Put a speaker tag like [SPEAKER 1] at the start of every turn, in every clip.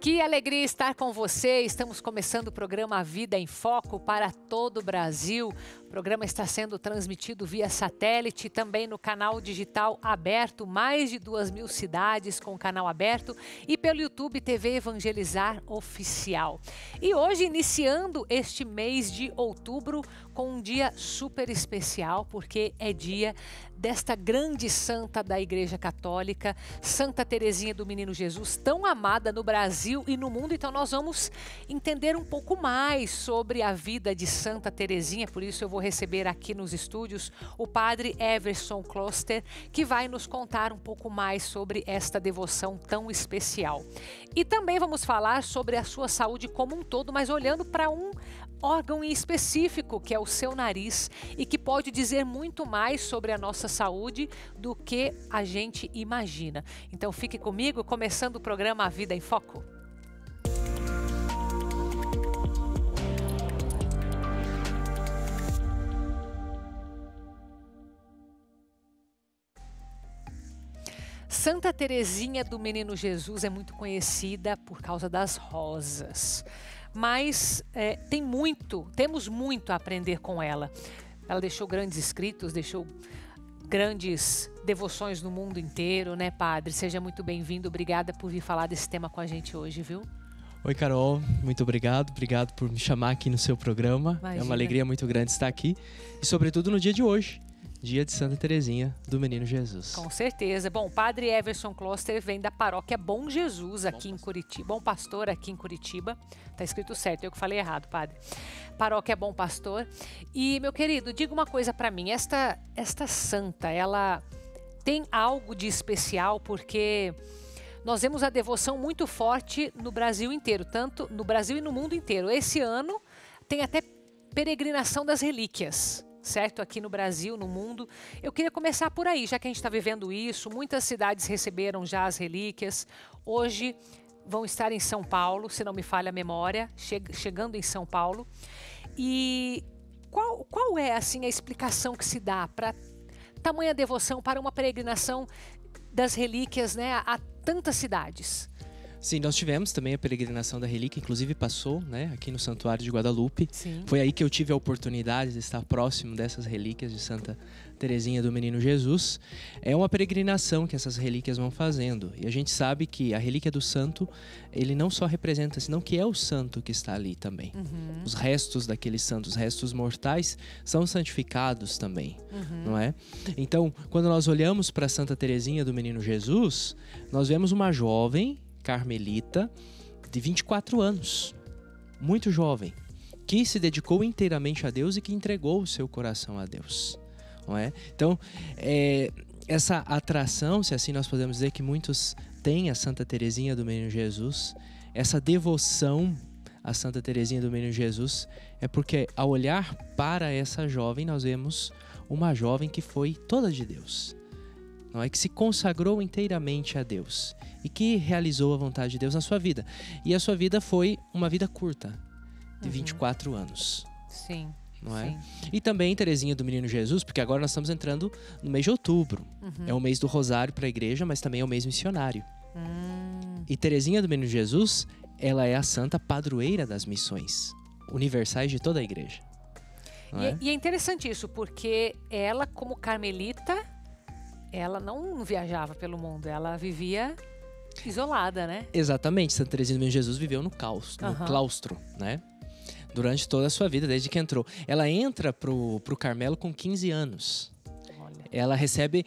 [SPEAKER 1] Que alegria estar com você. Estamos começando o programa Vida em Foco para todo o Brasil. O programa está sendo transmitido via satélite, também no canal digital aberto, mais de 2.000 cidades com o canal aberto, e pelo YouTube TV Evangelizar Oficial. E hoje, iniciando este mês de outubro, com um dia super especial, porque é dia desta grande santa da Igreja Católica, Santa Teresinha do Menino Jesus, tão amada no Brasil e no mundo. Então nós vamos entender um pouco mais sobre a vida de Santa Teresinha. Por isso eu vou receber aqui nos estúdios o padre Everson Kloster, que vai nos contar um pouco mais sobre esta devoção tão especial. E também vamos falar sobre a sua saúde como um todo, mas olhando para um órgão em específico, que é o seu nariz, e que pode dizer muito mais sobre a nossa saúde do que a gente imagina. Então fique comigo, começando o programa A Vida em Foco. Santa Teresinha do Menino Jesus é muito conhecida por causa das rosas, mas temos muito a aprender com ela. Ela deixou grandes escritos, deixou grandes devoções no mundo inteiro, né, padre? Seja muito bem-vindo, obrigada por vir falar desse tema com a gente hoje, viu?
[SPEAKER 2] Oi, Carol, muito obrigado por me chamar aqui no seu programa.
[SPEAKER 1] Imagina.
[SPEAKER 2] É uma alegria muito grande estar aqui e sobretudo no dia de hoje, dia de Santa Teresinha do Menino Jesus.
[SPEAKER 1] Com certeza. Bom, o padre Everson Kloster vem da paróquia Bom Jesus aqui em Curitiba. Bom Pastor aqui em Curitiba. Tá escrito certo, eu que falei errado, padre. Paróquia Bom Pastor. E, meu querido, diga uma coisa para mim. Esta santa, ela tem algo de especial porque nós vemos a devoção muito forte no Brasil inteiro, tanto no Brasil e no mundo inteiro. Esse ano tem até peregrinação das relíquias, certo? Aqui no Brasil, no mundo. Eu queria começar por aí, já que a gente está vivendo isso. Muitas cidades receberam já as relíquias. Hoje vão estar em São Paulo, se não me falha a memória, chegando em São Paulo. E qual é assim a explicação que se dá para tamanha devoção, para uma peregrinação das relíquias, né, a tantas cidades?
[SPEAKER 2] Sim, nós tivemos também a peregrinação da relíquia, inclusive passou, né, aqui no Santuário de Guadalupe.
[SPEAKER 1] Sim.
[SPEAKER 2] Foi aí que eu tive a oportunidade de estar próximo dessas relíquias de Santa Teresinha do Menino Jesus. É uma peregrinação que essas relíquias vão fazendo. E a gente sabe que a relíquia do santo, ele não só representa, senão que é o santo que está ali também.
[SPEAKER 1] Uhum.
[SPEAKER 2] Os restos daquele santo, os restos mortais, são santificados também, não é? Então, quando nós olhamos para Santa Teresinha do Menino Jesus, nós vemos uma jovem carmelita de 24 anos, muito jovem, que se dedicou inteiramente a Deus e que entregou o seu coração a Deus, não é? Então, essa atração, se assim nós podemos dizer, que muitos têm a Santa Teresinha do Menino Jesus, essa devoção a Santa Teresinha do Menino Jesus, é porque ao olhar para essa jovem, nós vemos uma jovem que foi toda de Deus, não é? Que se consagrou inteiramente a Deus e que realizou a vontade de Deus na sua vida. E a sua vida foi uma vida curta, de 24 anos.
[SPEAKER 1] Sim.
[SPEAKER 2] Não é?
[SPEAKER 1] Sim.
[SPEAKER 2] E também Teresinha do Menino Jesus, porque agora nós estamos entrando no mês de outubro. É o mês do Rosário para a igreja, mas também é o mês missionário. E Teresinha do Menino Jesus, ela é a santa padroeira das missões universais de toda a igreja.
[SPEAKER 1] E é interessante isso, porque ela, como carmelita, ela não viajava pelo mundo, ela vivia isolada, né?
[SPEAKER 2] Exatamente, Santa Teresinha do Menino Jesus viveu no claustro, né? Durante toda a sua vida, desde que entrou. Ela entra pro Carmelo com 15 anos.
[SPEAKER 1] Olha.
[SPEAKER 2] Ela recebe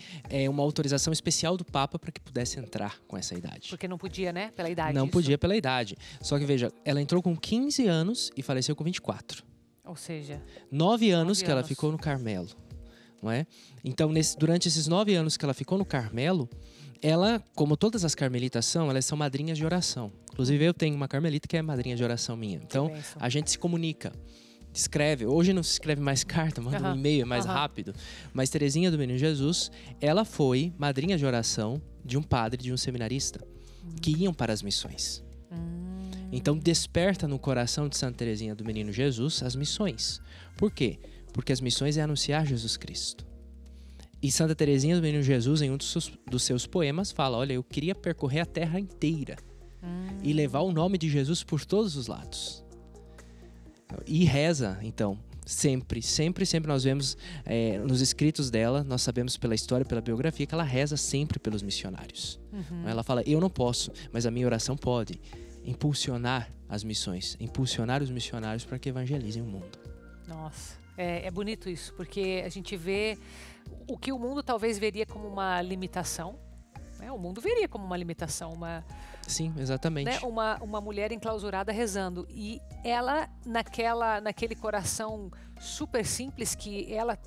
[SPEAKER 2] uma autorização especial do Papa para que pudesse entrar com essa idade.
[SPEAKER 1] Porque não podia, né? Pela idade.
[SPEAKER 2] Não
[SPEAKER 1] isso.
[SPEAKER 2] podia pela idade. Só que veja, ela entrou com 15 anos e faleceu com 24.
[SPEAKER 1] Ou seja,
[SPEAKER 2] 9 anos que ela
[SPEAKER 1] anos.
[SPEAKER 2] ficou no Carmelo. Não é? Então, durante esses 9 anos que ela ficou no Carmelo, ela, como todas as carmelitas são, elas são madrinhas de oração. Inclusive, eu tenho uma carmelita que é madrinha de oração minha. Então, a gente se comunica, escreve. Hoje não se escreve mais carta, manda um e-mail, é mais rápido. Mas Teresinha do Menino Jesus, ela foi madrinha de oração de um padre, de um seminarista, que iam para as missões. Então, desperta no coração de Santa Teresinha do Menino Jesus as missões. Por quê? Porque as missões é anunciar Jesus Cristo. E Santa Teresinha do Menino Jesus, em um dos seus poemas, fala: olha, eu queria percorrer a terra inteira e levar o nome de Jesus por todos os lados. E reza, então, sempre nós vemos nos escritos dela, nós sabemos pela história, pela biografia, que ela reza sempre pelos missionários. Ela fala, eu não posso, mas a minha oração pode impulsionar as missões, impulsionar os missionários para que evangelizem o mundo.
[SPEAKER 1] Nossa, é bonito isso, porque a gente vê o que o mundo talvez veria como uma limitação, né? O mundo veria como uma limitação,
[SPEAKER 2] Sim, exatamente.
[SPEAKER 1] Né? Uma mulher enclausurada rezando, e ela naquele coração super simples que ela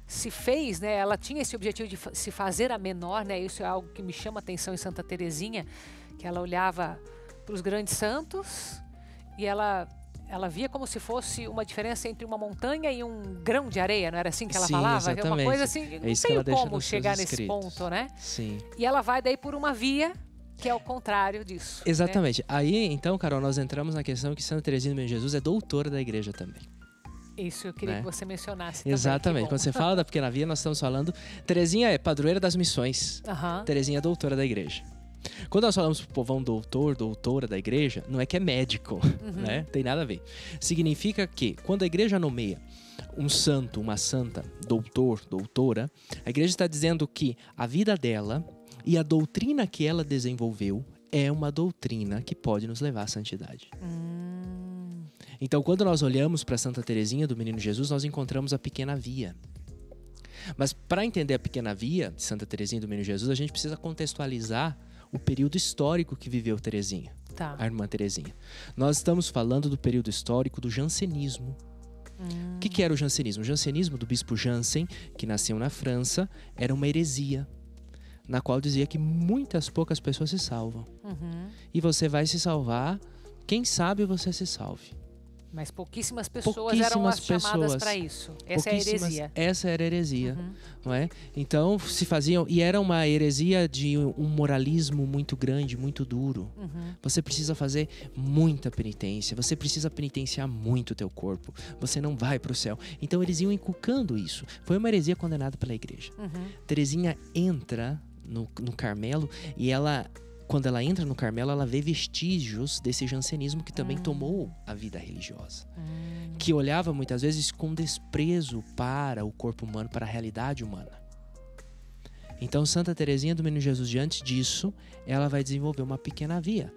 [SPEAKER 1] se fez, né? Ela tinha esse objetivo de se fazer a menor, né? Isso é algo que me chama a atenção em Santa Teresinha, que ela olhava para os grandes santos e ela via como se fosse uma diferença entre uma montanha e um grão de areia, não era assim que ela falava?
[SPEAKER 2] Exatamente.
[SPEAKER 1] Uma coisa assim, não tem como chegar nesse ponto, né?
[SPEAKER 2] Sim.
[SPEAKER 1] E ela vai daí por uma via que é o contrário disso.
[SPEAKER 2] Exatamente.
[SPEAKER 1] Né?
[SPEAKER 2] Aí, então, Carol, nós entramos na questão que Santa Teresinha do Menino Jesus é doutora da igreja também.
[SPEAKER 1] Isso, eu queria que você mencionasse
[SPEAKER 2] Exatamente.
[SPEAKER 1] também.
[SPEAKER 2] Quando você fala da Pequena Via, nós estamos falando... Teresinha é padroeira das missões. Teresinha é doutora da igreja. Quando nós falamos pro povão doutora da igreja, não é que é médico, né? Tem nada a ver. Significa que quando a igreja nomeia um santo, uma santa, doutora, a igreja está dizendo que a vida dela e a doutrina que ela desenvolveu é uma doutrina que pode nos levar à santidade. Então, quando nós olhamos para Santa Teresinha do Menino Jesus, nós encontramos a Pequena Via. Mas para entender a Pequena Via de Santa Teresinha do Menino Jesus, a gente precisa contextualizar o período histórico que viveu Teresinha, a irmã Teresinha. Nós estamos falando do período histórico do jansenismo. O que era o jansenismo? O jansenismo do bispo Jansen, que nasceu na França, era uma heresia, na qual dizia que poucas pessoas se salvam. E você vai se salvar, quem sabe você se salve.
[SPEAKER 1] Mas pouquíssimas pessoas eram as chamadas para isso. Essa é a heresia.
[SPEAKER 2] Essa era a heresia, não é? Então, se faziam... E era uma heresia de um moralismo muito grande, muito duro. Você precisa fazer muita penitência. Você precisa penitenciar muito o teu corpo. Você não vai para o céu. Então, eles iam inculcando isso. Foi uma heresia condenada pela igreja. Teresinha entra no Carmelo e ela... Quando ela entra no Carmelo, ela vê vestígios desse jansenismo que também tomou a vida religiosa. Que olhava muitas vezes com desprezo para o corpo humano, para a realidade humana. Então, Santa Teresinha do Menino Jesus, diante disso, ela vai desenvolver uma pequena via.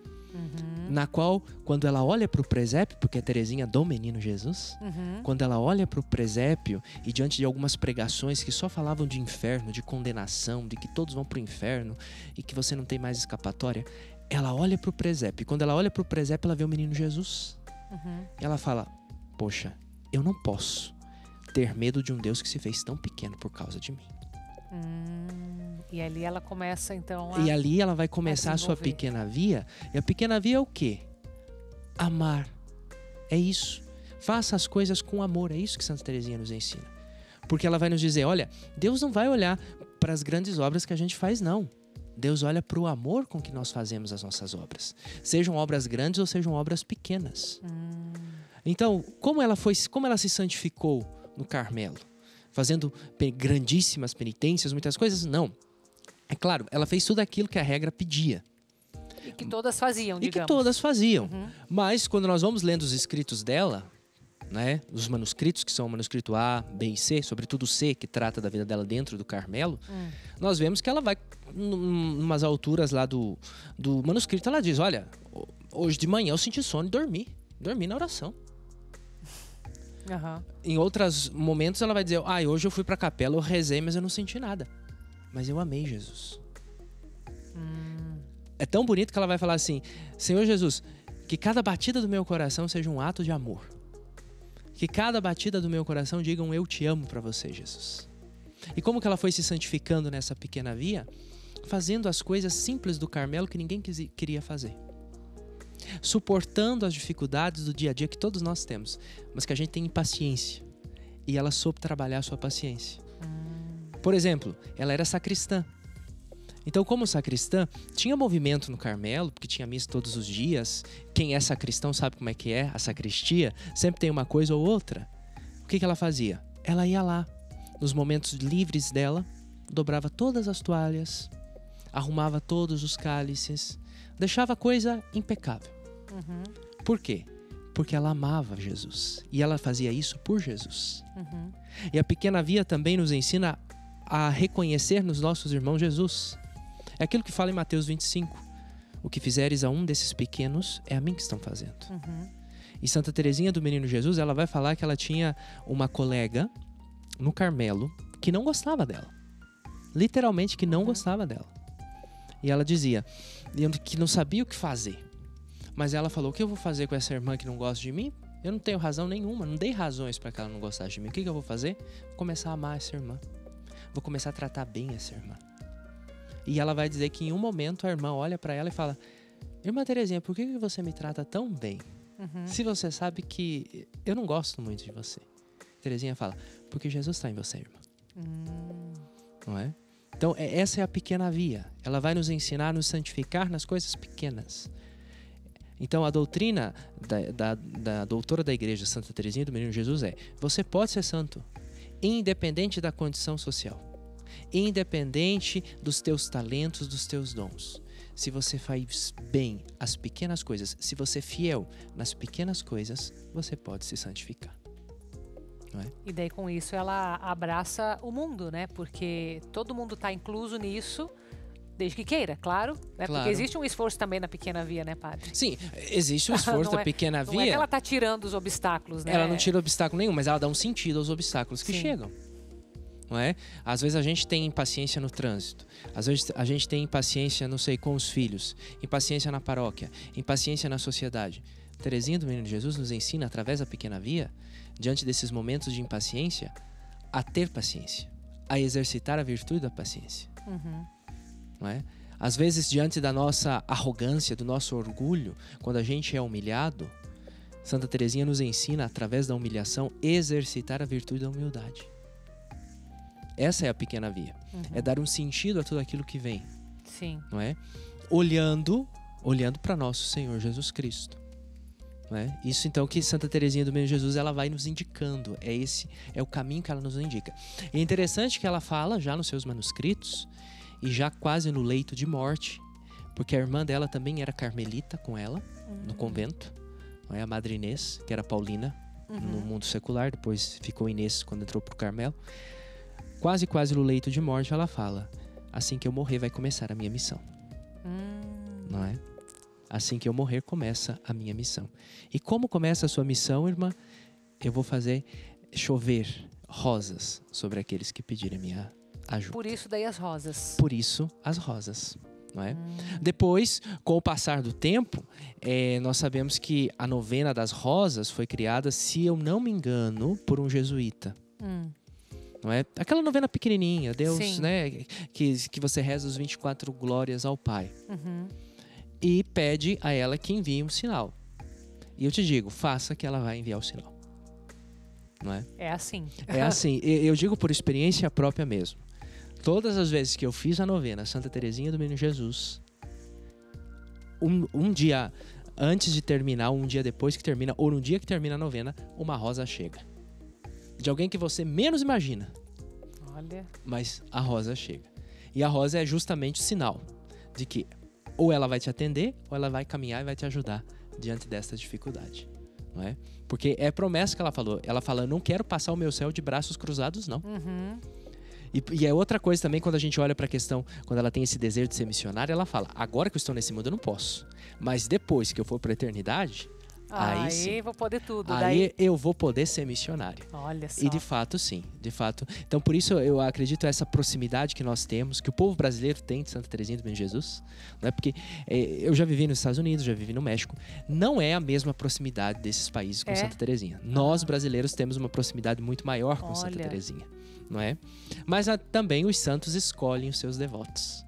[SPEAKER 2] Na qual, quando ela olha para o presépio, porque é Teresinha do Menino Jesus, quando ela olha para o presépio e diante de algumas pregações que só falavam de inferno, de condenação, de que todos vão para o inferno e que você não tem mais escapatória, ela olha para o presépio. E quando ela olha para o presépio, ela vê o Menino Jesus. E ela fala, poxa, eu não posso ter medo de um Deus que se fez tão pequeno por causa de mim.
[SPEAKER 1] E ali ela começa então
[SPEAKER 2] E ali ela vai começar a sua pequena via. E a pequena via é o quê? Amar. É isso. Faça as coisas com amor. É isso que Santa Teresinha nos ensina. Porque ela vai nos dizer, olha, Deus não vai olhar para as grandes obras que a gente faz, não. Deus olha para o amor com que nós fazemos as nossas obras. Sejam obras grandes ou sejam obras pequenas. Então, como ela se santificou no Carmelo? Fazendo grandíssimas penitências, muitas coisas? Não. É claro, ela fez tudo aquilo que a regra pedia.
[SPEAKER 1] E que todas faziam, digamos.
[SPEAKER 2] E que todas faziam. Mas, quando nós vamos lendo os escritos dela, né, os manuscritos, que são o manuscrito A, B e C, sobretudo o C, que trata da vida dela dentro do Carmelo, nós vemos que ela vai, numas alturas lá do manuscrito, ela diz, olha, hoje de manhã eu senti sono e dormi na oração. Em outros momentos ela vai dizer, hoje eu fui pra capela, eu rezei, mas eu não senti nada. Mas eu amei Jesus. É tão bonito que ela vai falar assim, Senhor Jesus, que cada batida do meu coração seja um ato de amor. Que cada batida do meu coração diga um eu te amo pra você, Jesus. E como que ela foi se santificando nessa pequena via? Fazendo as coisas simples do Carmelo que ninguém queria fazer. Suportando as dificuldades do dia a dia que todos nós temos, mas que a gente tem impaciência. E ela soube trabalhar a sua paciência. Por exemplo, ela era sacristã. Então, como sacristã, tinha movimento no Carmelo, porque tinha missa todos os dias. Quem é sacristão sabe como é que é a sacristia. Sempre tem uma coisa ou outra. O que ela fazia? Ela ia lá, nos momentos livres dela, dobrava todas as toalhas, arrumava todos os cálices, deixava a coisa impecável. Por quê? Porque ela amava Jesus. E ela fazia isso por Jesus. E a pequena via também nos ensina a reconhecer nos nossos irmãos Jesus. É aquilo que fala em Mateus 25. O que fizeres a um desses pequenos, é a mim que estão fazendo. E Santa Teresinha do Menino Jesus, ela vai falar que ela tinha uma colega no Carmelo que não gostava dela. Literalmente que não gostava dela. E ela dizia que não sabia o que fazer. Mas ela falou: o que eu vou fazer com essa irmã que não gosta de mim? Eu não tenho razão nenhuma, não dei razões para que ela não gostasse de mim. O que eu vou fazer? Vou começar a amar essa irmã. Vou começar a tratar bem essa irmã. E ela vai dizer que em um momento a irmã olha para ela e fala: irmã Terezinha, por que você me trata tão bem? Se você sabe que eu não gosto muito de você. Terezinha fala: porque Jesus está em você, irmã. Não é? Então essa é a pequena via. Ela vai nos ensinar a nos santificar nas coisas pequenas. Então a doutrina da doutora da igreja, Santa Teresinha do Menino Jesus, é: você pode ser santo, independente da condição social, independente dos teus talentos, dos teus dons. Se você faz bem as pequenas coisas, se você é fiel nas pequenas coisas, você pode se santificar. Não é?
[SPEAKER 1] E daí com isso ela abraça o mundo, né? Porque todo mundo está incluso nisso, desde que queira, claro, né?
[SPEAKER 2] Claro.
[SPEAKER 1] Porque existe um esforço também na pequena via, né, padre?
[SPEAKER 2] Sim, existe o esforço da pequena via.
[SPEAKER 1] Não é que ela está tirando os obstáculos, né?
[SPEAKER 2] Ela não tira obstáculo nenhum, mas ela dá um sentido aos obstáculos que chegam. Não é? Às vezes a gente tem impaciência no trânsito, às vezes a gente tem impaciência, não sei, com os filhos, impaciência na paróquia, impaciência na sociedade. Teresinha do Menino Jesus nos ensina, através da pequena via, diante desses momentos de impaciência, a ter paciência, a exercitar a virtude da paciência. Não é? Às vezes, diante da nossa arrogância, do nosso orgulho, quando a gente é humilhado, Santa Teresinha nos ensina, através da humilhação, exercitar a virtude da humildade. Essa é a pequena via. É dar um sentido a tudo aquilo que vem.
[SPEAKER 1] Sim.
[SPEAKER 2] Não é? Olhando para nosso Senhor Jesus Cristo. Não é? Isso então que Santa Teresinha do Menino Jesus ela vai nos indicando. É o caminho que ela nos indica. E é interessante que ela fala já nos seus manuscritos e já quase no leito de morte, porque a irmã dela também era carmelita com ela, no convento. Não é? A Madre Inês, que era Paulina no mundo secular, depois ficou Inês quando entrou para o Carmelo. Quase no leito de morte, ela fala: assim que eu morrer vai começar a minha missão. Não é? Assim que eu morrer começa a minha missão. E como começa a sua missão, irmã? Eu vou fazer chover rosas sobre aqueles que pedirem minha ajuda.
[SPEAKER 1] Por isso daí as rosas.
[SPEAKER 2] Por isso as rosas. Não é? Depois, com o passar do tempo, nós sabemos que a novena das rosas foi criada, se eu não me engano, por um jesuíta. Não é? Aquela novena pequenininha, Deus, né, que você reza os 24 glórias ao Pai. E pede a ela que envie um sinal. E eu te digo, faça que ela vai enviar o sinal. Não é?
[SPEAKER 1] É assim.
[SPEAKER 2] É assim. Eu digo por experiência própria mesmo. Todas as vezes que eu fiz a novena Santa Teresinha do Menino Jesus, um dia antes de terminar, um dia depois que termina, ou no dia que termina a novena, uma rosa chega. De alguém que você menos imagina.
[SPEAKER 1] Olha.
[SPEAKER 2] Mas a rosa chega. E a rosa é justamente o sinal de que ou ela vai te atender, ou ela vai caminhar e vai te ajudar diante dessa dificuldade. Não é? Porque é promessa que ela falou. Ela fala: eu não quero passar o meu céu de braços cruzados, não. E é outra coisa também, quando a gente olha para a questão, quando ela tem esse desejo de ser missionária, ela fala: agora que eu estou nesse mundo eu não posso. Mas depois que eu for para a eternidade, aí sim.
[SPEAKER 1] Vou poder tudo.
[SPEAKER 2] Aí eu vou poder ser missionário.
[SPEAKER 1] Olha só.
[SPEAKER 2] E de fato, sim. De fato. Então, por isso eu acredito essa proximidade que nós temos, que o povo brasileiro tem de Santa Teresinha do Menino Jesus. Não é? Porque eu já vivi nos Estados Unidos, já vivi no México. Não é a mesma proximidade desses países com Santa Teresinha. Nós, brasileiros, temos uma proximidade muito maior com Santa Teresinha. Não é? Mas também os santos escolhem os seus devotos.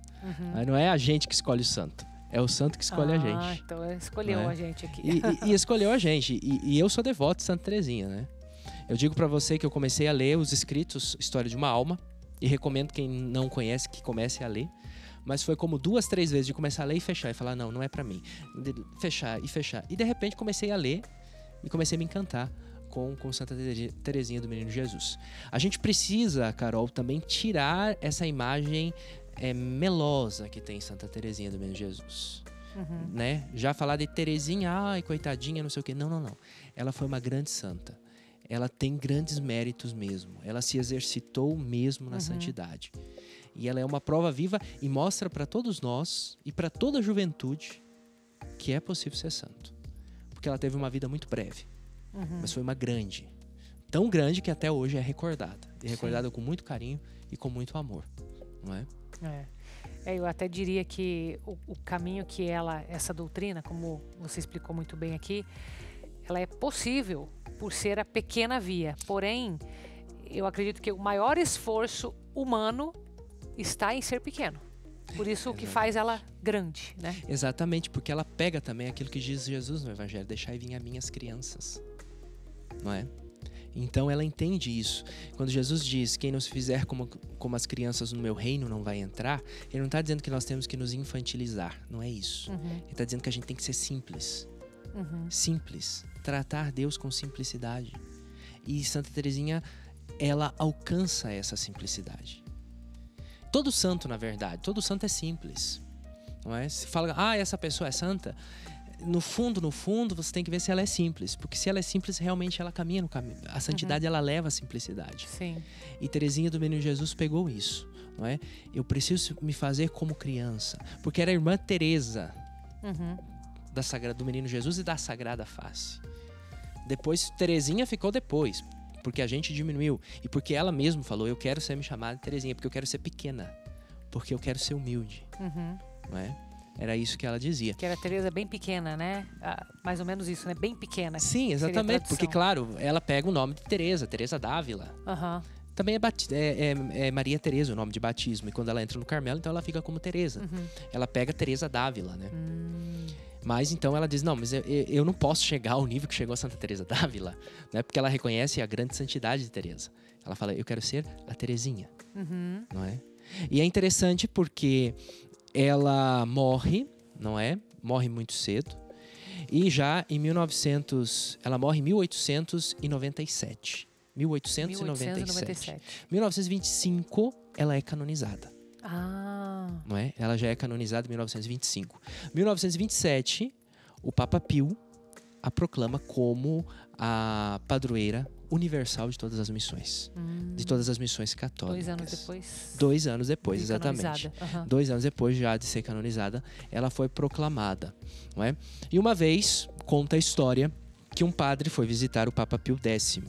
[SPEAKER 2] Não é a gente que escolhe o santo. É o santo que escolhe a gente.
[SPEAKER 1] Então escolheu a gente aqui.
[SPEAKER 2] E escolheu a gente. E eu sou devoto de Santa Teresinha, né? Eu digo para você que eu comecei a ler os escritos História de uma Alma. E recomendo quem não conhece que comece a ler. Mas foi como 2, 3 vezes de começar a ler e fechar. E falar: não é para mim. Fechar e fechar. E de repente comecei a ler e comecei a me encantar com Santa Teresinha do Menino Jesus. A gente precisa, Carol, também tirar essa imagem melosa que tem Santa Teresinha do Menino Jesus. né? Já falar de Terezinha, ai, coitadinha, não sei o quê. Não, não, não. Ela foi uma grande santa. Ela tem grandes méritos mesmo. Ela se exercitou mesmo na santidade. E ela é uma prova viva e mostra para todos nós e para toda a juventude que é possível ser santo. Porque ela teve uma vida muito breve, mas foi uma grande. Tão grande que até hoje é recordada. E recordada com muito carinho e com muito amor, não é?
[SPEAKER 1] Eu até diria que o caminho que essa doutrina, como você explicou muito bem aqui, ela é possível por ser a pequena via. Porém, eu acredito que o maior esforço humano está em ser pequeno. Por isso o que faz ela grande, né?
[SPEAKER 2] Exatamente, porque ela pega também aquilo que diz Jesus no Evangelho: deixai vir a minhas crianças, não é? Então ela entende isso. Quando Jesus diz: quem não se fizer como as crianças no meu reino não vai entrar, ele não está dizendo que nós temos que nos infantilizar, não é isso. Ele está dizendo que a gente tem que ser simples. Simples, tratar Deus com simplicidade. E Santa Teresinha, ela alcança essa simplicidade. Todo santo, na verdade, todo santo é simples, não é? Se fala, essa pessoa é santa, no fundo, você tem que ver se ela é simples, porque se ela é simples, realmente ela caminha no caminho. A santidade, ela leva a simplicidade.
[SPEAKER 1] Sim.
[SPEAKER 2] E Teresinha do Menino Jesus pegou isso, não é? Eu preciso me fazer como criança, porque era a irmã Teresa do Menino Jesus e da Sagrada Face. Depois, Teresinha ficou depois, porque a gente diminuiu. E porque ela mesma falou: eu quero ser me chamada de Teresinha, porque eu quero ser pequena, porque eu quero ser humilde. Não é? Era isso que ela dizia.
[SPEAKER 1] Que era a Teresa bem pequena, né? Mais ou menos isso, né? Bem pequena.
[SPEAKER 2] Sim, exatamente. Porque, claro, ela pega o nome de Teresa Dávila. Também é Maria Teresa o nome de batismo. E quando ela entra no Carmelo, então ela fica como Teresa. Ela pega Teresa Dávila, né? Mas então ela diz: não, mas eu não posso chegar ao nível que chegou a Santa Teresa d'Ávila, né? Porque ela reconhece a grande santidade de Teresa. Ela fala: eu quero ser a Teresinha, não é? E é interessante porque ela morre, não é? Morre muito cedo. E já em ela morre em 1897. 1897. 1925 ela é canonizada. Não é? Ela já é canonizada em 1925. 1927, o Papa Pio a proclama como a padroeira universal de todas as missões. De todas as missões católicas.
[SPEAKER 1] 2 anos depois?
[SPEAKER 2] 2 anos depois, exatamente. 2 anos depois já de ser canonizada, ela foi proclamada. Não é? E uma vez, conta a história que um padre foi visitar o Papa Pio X.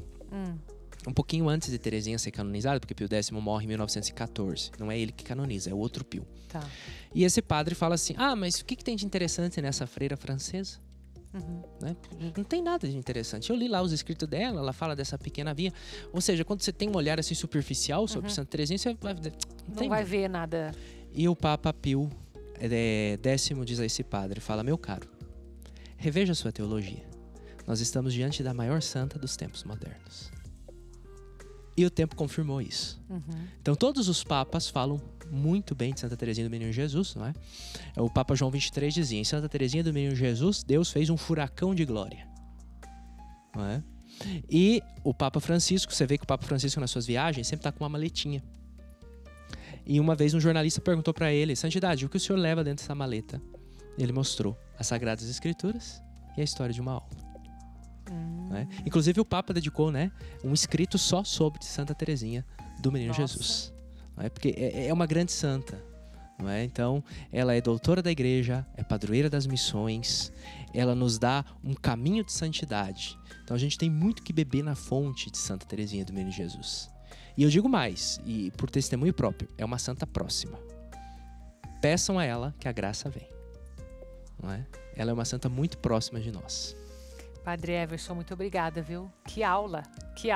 [SPEAKER 2] Um pouquinho antes de Teresinha ser canonizada, porque Pio X morre em 1914. Não é ele que canoniza, é outro Pio.
[SPEAKER 1] Tá.
[SPEAKER 2] E esse padre fala assim: mas o que tem de interessante nessa freira francesa? Né? Não tem nada de interessante. Eu li lá os escritos dela, ela fala dessa pequena via. Ou seja, quando você tem um olhar assim superficial sobre Santa Teresinha, você
[SPEAKER 1] não vai ver nada.
[SPEAKER 2] E o Papa Pio X diz a esse padre, fala: meu caro, reveja sua teologia. Nós estamos diante da maior santa dos tempos modernos. E o tempo confirmou isso. Então todos os papas falam muito bem de Santa Teresinha do Menino Jesus, não é? O Papa João XXIII dizia: em Santa Teresinha do Menino Jesus, Deus fez um furacão de glória. Não é? E o Papa Francisco, você vê que o Papa Francisco nas suas viagens sempre está com uma maletinha. E uma vez um jornalista perguntou para ele: Santidade, o que o senhor leva dentro dessa maleta? Ele mostrou as Sagradas Escrituras e a história de uma alma. Né? Inclusive o Papa dedicou, né, um escrito só sobre Santa Teresinha do Menino Jesus. Não é? Porque é uma grande santa. Não é? Então, ela é doutora da igreja, é padroeira das missões, ela nos dá um caminho de santidade. Então, a gente tem muito que beber na fonte de Santa Teresinha do Menino Jesus. E eu digo mais, e por testemunho próprio, é uma santa próxima. Peçam a ela que a graça vem. Não é? Ela é uma santa muito próxima de nós.
[SPEAKER 1] Padre Everson, muito obrigada, viu? Que aula que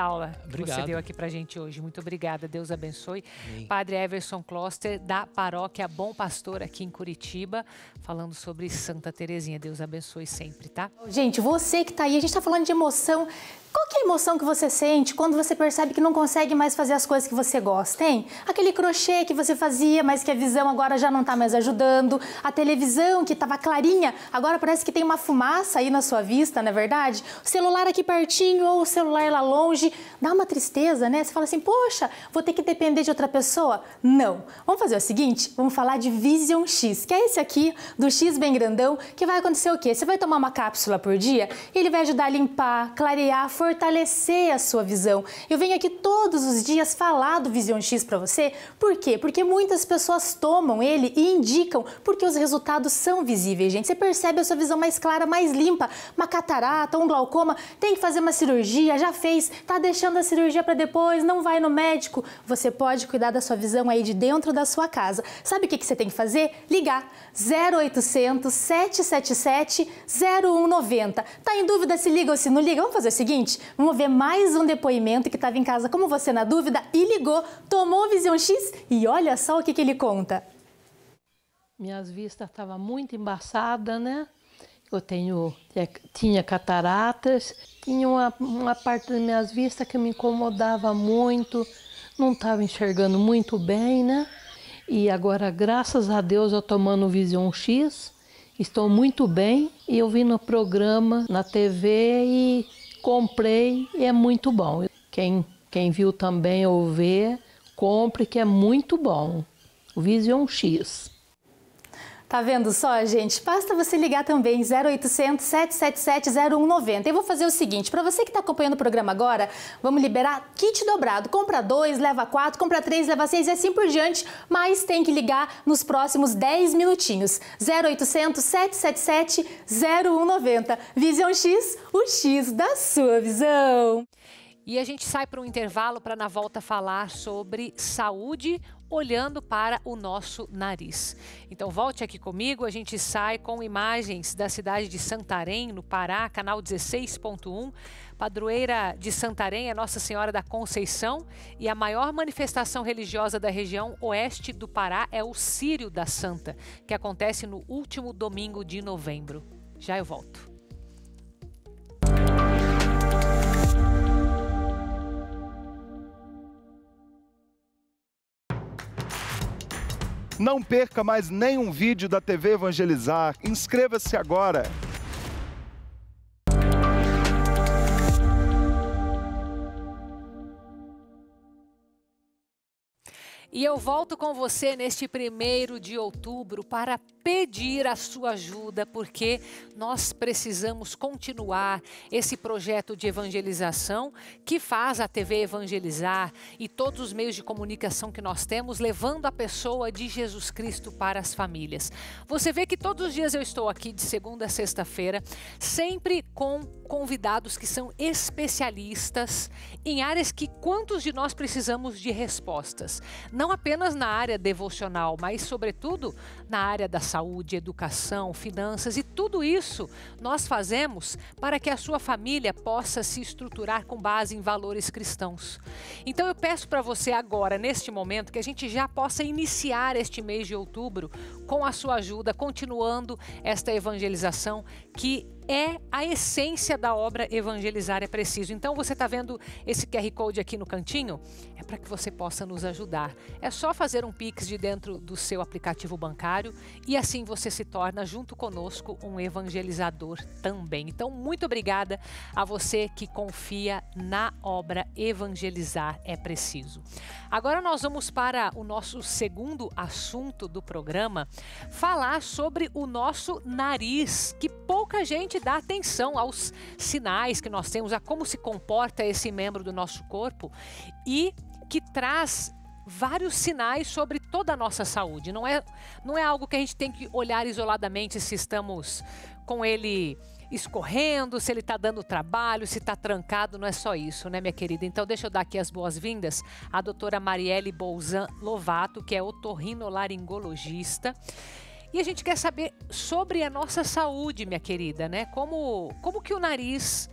[SPEAKER 1] você deu aqui pra gente hoje. Muito obrigada, Deus abençoe.
[SPEAKER 2] Amém.
[SPEAKER 1] Padre Everson Kloster, da paróquia Bom Pastor aqui em Curitiba, falando sobre Santa Teresinha. Deus abençoe sempre, tá?
[SPEAKER 3] Gente, você que tá aí, a gente tá falando de emoção. Qual que é a emoção que você sente quando você percebe que não consegue mais fazer as coisas que você gosta, hein? Aquele crochê que você fazia, mas que a visão agora já não tá mais ajudando. A televisão que tava clarinha, agora parece que tem uma fumaça aí na sua vista, não é verdade? O celular aqui pertinho ou o celular lá longe. longe, dá uma tristeza, né? Você fala assim, poxa, vou ter que depender de outra pessoa? Não. Vamos fazer o seguinte, vamos falar de Vision X, que é esse aqui, do X bem grandão, que vai acontecer o quê? Você vai tomar uma cápsula por dia, ele vai ajudar a limpar, clarear, fortalecer a sua visão. Eu venho aqui todos os dias falar do Vision X para você, por quê? Porque muitas pessoas tomam ele e indicam, porque os resultados são visíveis, gente. Você percebe a sua visão mais clara, mais limpa, uma catarata, um glaucoma, tem que fazer uma cirurgia, já fez, tá deixando a cirurgia para depois, não vai no médico. Você pode cuidar da sua visão aí de dentro da sua casa. Sabe o que você tem que fazer? Ligar 0800 777 0190. Tá em dúvida se liga ou se não liga? Vamos fazer o seguinte, vamos ver mais um depoimento que estava em casa como você na dúvida e ligou, tomou o Vision X e olha só o que ele conta.
[SPEAKER 4] Minhas vistas estavam muito embaçadas, né? Eu tinha cataratas, tinha uma parte das minhas vistas que me incomodava muito, não estava enxergando muito bem, né? E agora, graças a Deus, eu tomando o Vision X, estou muito bem. E eu vi no programa, na TV e comprei e é muito bom. Quem viu também ou vê, compre que é muito bom. O Vision X.
[SPEAKER 3] Tá vendo só, gente? Basta você ligar também 0800 777 0190. Eu vou fazer o seguinte, para você que está acompanhando o programa agora, vamos liberar kit dobrado. Compra 2, leva 4, compra 3, leva 6 e assim por diante, mas tem que ligar nos próximos 10 minutinhos. 0800 777 0190. Vision X, o X da sua visão.
[SPEAKER 1] E a gente sai para um intervalo para na volta falar sobre saúde olhando para o nosso nariz. Então volte aqui comigo, a gente sai com imagens da cidade de Santarém, no Pará, canal 16.1. Padroeira de Santarém é Nossa Senhora da Conceição e a maior manifestação religiosa da região oeste do Pará é o Círio da Santa, que acontece no último domingo de novembro. Já eu volto.
[SPEAKER 5] Não perca mais nenhum vídeo da TV Evangelizar. Inscreva-se agora.
[SPEAKER 1] E eu volto com você neste 1º de outubro para pedir a sua ajuda, porque nós precisamos continuar esse projeto de evangelização que faz a TV Evangelizar e todos os meios de comunicação que nós temos, levando a pessoa de Jesus Cristo para as famílias. Você vê que todos os dias eu estou aqui de segunda a sexta-feira, sempre com convidados que são especialistas em áreas que quantos de nós precisamos de respostas. Não apenas na área devocional, mas sobretudo na área da saúde, educação, finanças e tudo isso nós fazemos para que a sua família possa se estruturar com base em valores cristãos. Então eu peço para você agora, neste momento, que a gente já possa iniciar este mês de outubro com a sua ajuda, continuando esta evangelização que é a essência da obra Evangelizar é Preciso. Então você está vendo esse QR Code aqui no cantinho? É para que você possa nos ajudar. É só fazer um Pix de dentro do seu aplicativo bancário e assim você se torna, junto conosco, um evangelizador também. Então muito obrigada a você que confia na obra Evangelizar é Preciso. Agora nós vamos para o nosso segundo assunto do programa, falar sobre o nosso nariz, que pouca gente dá atenção aos sinais que nós temos, a como se comporta esse membro do nosso corpo e que traz vários sinais sobre toda a nossa saúde. Não é algo que a gente tem que olhar isoladamente se estamos com ele escorrendo, se ele está dando trabalho, se está trancado, não é só isso, né, minha querida? Então deixa eu dar aqui as boas-vindas à doutora Marielle Bolzan Lovato, que é otorrinolaringologista. E a gente quer saber sobre a nossa saúde, minha querida, né? Como que o nariz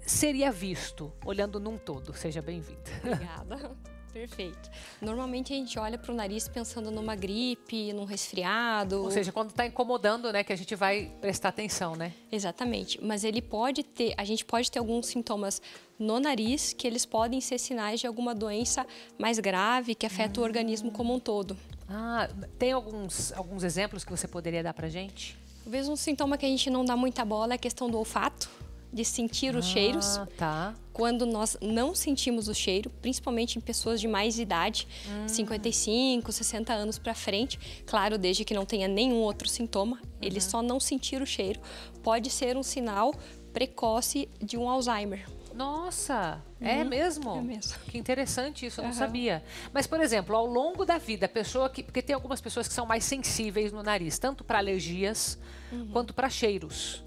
[SPEAKER 1] seria visto, olhando num todo. Seja bem-vinda.
[SPEAKER 6] Obrigada. Perfeito. Normalmente a gente olha para o nariz pensando numa gripe, num resfriado.
[SPEAKER 1] Ou seja, quando está incomodando, né, que a gente vai prestar atenção, né?
[SPEAKER 6] Exatamente. Mas a gente pode ter alguns sintomas no nariz que eles podem ser sinais de alguma doença mais grave que afeta o organismo como um todo.
[SPEAKER 1] Ah, tem alguns exemplos que você poderia dar pra gente?
[SPEAKER 6] Talvez um sintoma que a gente não dá muita bola é a questão do olfato. de sentir os cheiros.
[SPEAKER 1] Tá.
[SPEAKER 6] Quando nós não sentimos o cheiro, principalmente em pessoas de mais idade, 55, 60 anos para frente, claro, desde que não tenha nenhum outro sintoma, ele só não sentir o cheiro pode ser um sinal precoce de um Alzheimer.
[SPEAKER 1] Nossa, é mesmo?
[SPEAKER 6] É mesmo.
[SPEAKER 1] Que interessante isso, eu não sabia. Mas, por exemplo, ao longo da vida, a pessoa que... Porque tem algumas pessoas que são mais sensíveis no nariz, tanto para alergias quanto para cheiros.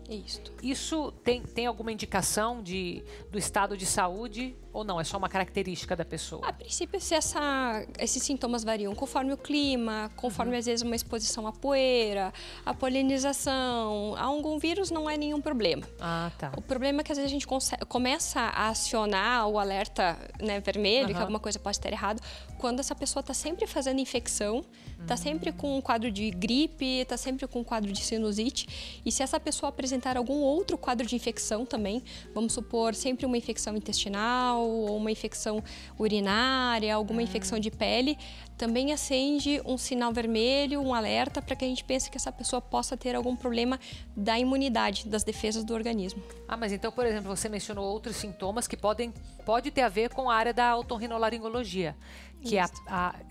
[SPEAKER 1] Isso tem alguma indicação do estado de saúde ou não? É só uma característica da pessoa?
[SPEAKER 6] A princípio, esses sintomas variam conforme o clima, conforme às vezes uma exposição à poeira, a polinização. Algum vírus não é nenhum problema.
[SPEAKER 1] Ah, tá.
[SPEAKER 6] O problema é que às vezes a gente começa a acionar o alerta, né, vermelho, que alguma coisa pode estar errado, quando essa pessoa está sempre fazendo infecção, está sempre com um quadro de gripe, está sempre com um quadro de sinusite. E se essa pessoa apresentar algum outro quadro de infecção também, vamos supor sempre uma infecção intestinal ou uma infecção urinária, alguma infecção de pele, também acende um sinal vermelho, um alerta para que a gente pense que essa pessoa possa ter algum problema da imunidade, das defesas do organismo.
[SPEAKER 1] Ah, mas então, por exemplo, você mencionou outros sintomas que pode ter a ver com a área da otorrinolaringologia, que é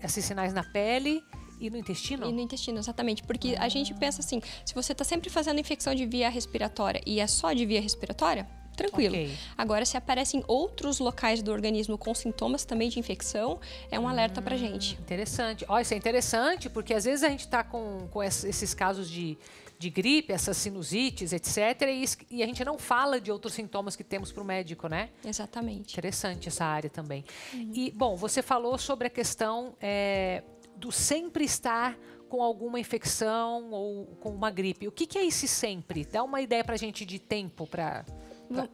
[SPEAKER 1] esses sinais na pele e no intestino?
[SPEAKER 6] E no intestino, exatamente. Porque a gente pensa assim, se você está sempre fazendo infecção de via respiratória e é só de via respiratória, tranquilo. Agora, se aparecem outros locais do organismo com sintomas também de infecção, é um alerta pra gente.
[SPEAKER 1] Interessante. Ó, isso é interessante, porque às vezes a gente está com esses casos de gripe, essas sinusites, etc. E a gente não fala de outros sintomas que temos para o médico, né?
[SPEAKER 6] Exatamente.
[SPEAKER 1] Interessante essa área também. E, bom, você falou sobre a questão do sempre estar com alguma infecção ou com uma gripe. O que é esse sempre? Dá uma ideia pra gente de tempo para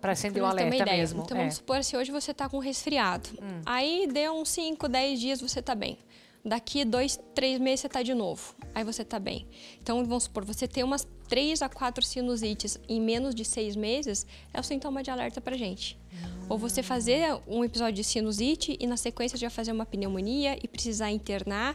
[SPEAKER 1] acender o alerta mesmo.
[SPEAKER 6] Então, vamos supor, se hoje você está com resfriado. Aí, deu uns 5, 10 dias, você está bem. Daqui 2, 3 meses, você está de novo. Aí, você está bem. Então, vamos supor, você tem umas 3 a 4 sinusites em menos de 6 meses, é o sintoma de alerta pra gente. Ou você fazer um episódio de sinusite e, na sequência, já fazer uma pneumonia e precisar internar.